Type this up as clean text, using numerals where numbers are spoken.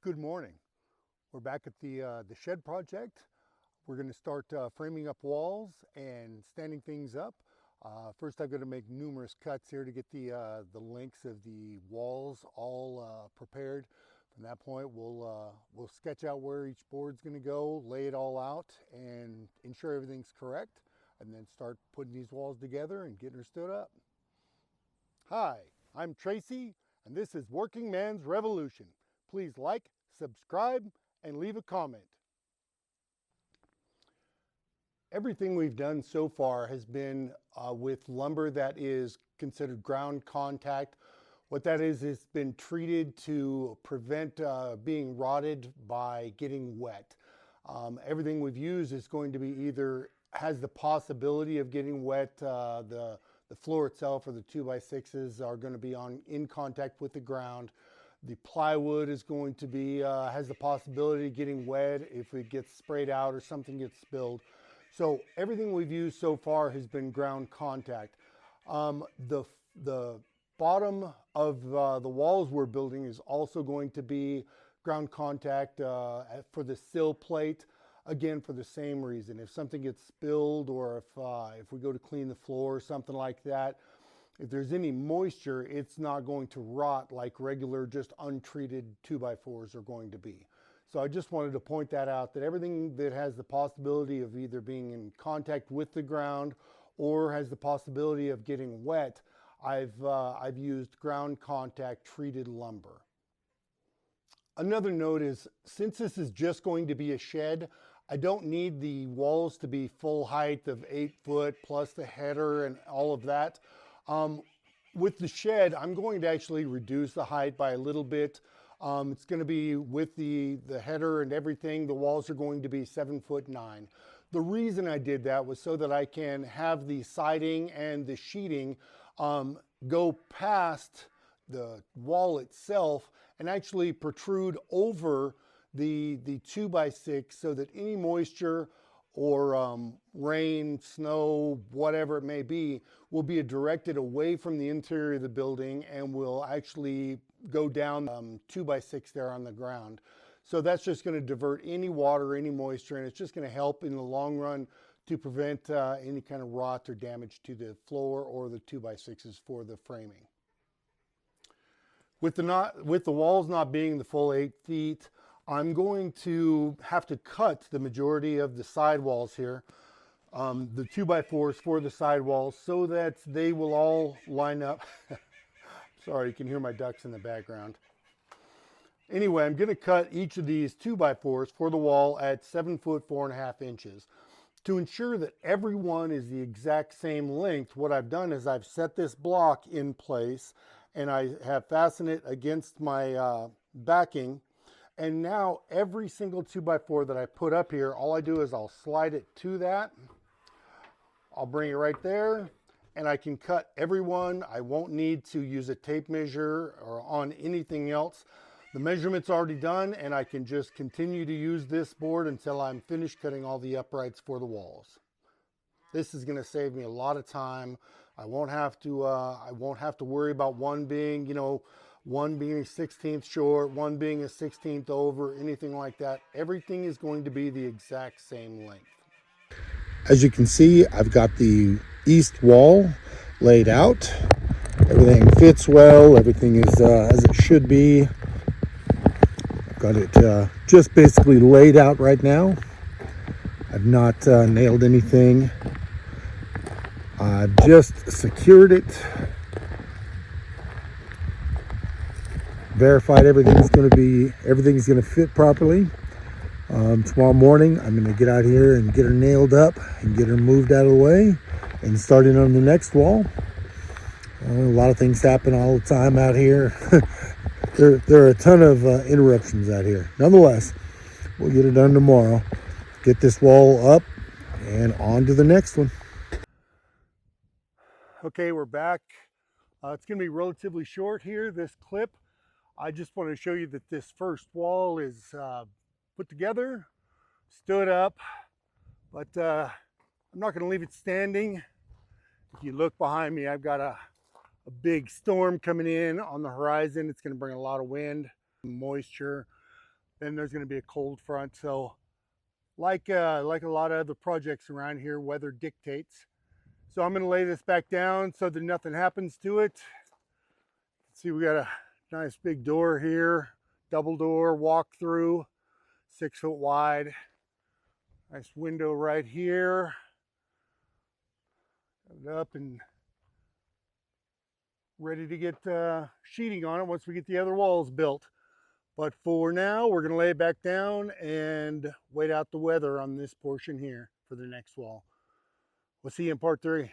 Good morning. We're back at the shed project. We're going to start framing up walls and standing things up. First, I've got to make numerous cuts here to get the lengths of the walls all prepared. From that point, we'll sketch out where each board's going to go, lay it all out, and ensure everything's correct, and then start putting these walls together and getting her stood up. Hi, I'm Tracy, and this is Working Man's Revolution. Please like, subscribe, and leave a comment. Everything we've done so far has been with lumber that is considered ground contact. What that is, it's been treated to prevent being rotted by getting wet. Everything we've used is going to be either has the possibility of getting wet. The floor itself or the 2x6s are going to be in contact with the ground. The plywood is going to be, has the possibility of getting wet if it gets sprayed out or something gets spilled. So everything we've used so far has been ground contact. The bottom of the walls we're building is also going to be ground contact for the sill plate. Again, for the same reason. If something gets spilled or if we go to clean the floor or something like that, if there's any moisture, it's not going to rot like regular, just untreated 2x4s are going to be. So I just wanted to point that out, that everything that has the possibility of either being in contact with the ground or has the possibility of getting wet, I've used ground contact treated lumber. Another note is, since this is just going to be a shed, I don't need the walls to be full height of 8 foot plus the header and all of that. With the shed, I'm going to actually reduce the height by a little bit. It's going to be with the header and everything, the walls are going to be 7'9". The reason I did that was so that I can have the siding and the sheeting go past the wall itself and actually protrude over the 2x6 so that any moisture or rain, snow, whatever it may be, will be directed away from the interior of the building and will actually go down 2x6 there on the ground. So that's just going to divert any water, any moisture, and it's just going to help in the long run to prevent any kind of rot or damage to the floor or the 2x6s for the framing. With the walls not being the full 8 feet, I'm going to have to cut the majority of the sidewalls here, the 2x4s for the sidewalls, so that they will all line up. Sorry, you can hear my ducks in the background. Anyway, I'm going to cut each of these 2x4s for the wall at 7 foot 4.5 inches. To ensure that everyone is the exact same length, what I've done is I've set this block in place and I have fastened it against my backing. And now every single 2x4 that I put up here, all I do is I'll slide it to that. I'll bring it right there and I can cut every one. I won't need to use a tape measure or on anything else. The measurement's already done and I can just continue to use this board until I'm finished cutting all the uprights for the walls. This is going to save me a lot of time. I won't have to worry about one being, one being a 16th short, one being a 16th over, anything like that. Everything is going to be the exact same length. As you can see, I've got the east wall laid out. Everything fits well. Everything is as it should be. I've got it just basically laid out right now. I've not nailed anything. I've just secured it. Verified everything's going to fit properly. Tomorrow morning I'm going to get out here and get her nailed up and get her moved out of the way and start in on the next wall. A lot of things happen all the time out here. there are a ton of interruptions out here. Nonetheless, we'll get it done tomorrow. Get this wall up and on to the next one. Okay, we're back. It's going to be relatively short here, this clip. I just want to show you that this first wall is put together, stood up, but I'm not going to leave it standing. If you look behind me, I've got a big storm coming in on the horizon. It's going to bring a lot of wind, moisture. then there's going to be a cold front. So like a lot of other projects around here, weather dictates. So I'm going to lay this back down so that nothing happens to it. See, we got a nice big door here, double door, walk through, 6 foot wide. Nice window right here. Up and ready to get sheeting on it once we get the other walls built. But for now, we're going to lay it back down and wait out the weather on this portion here for the next wall. We'll see you in part 3.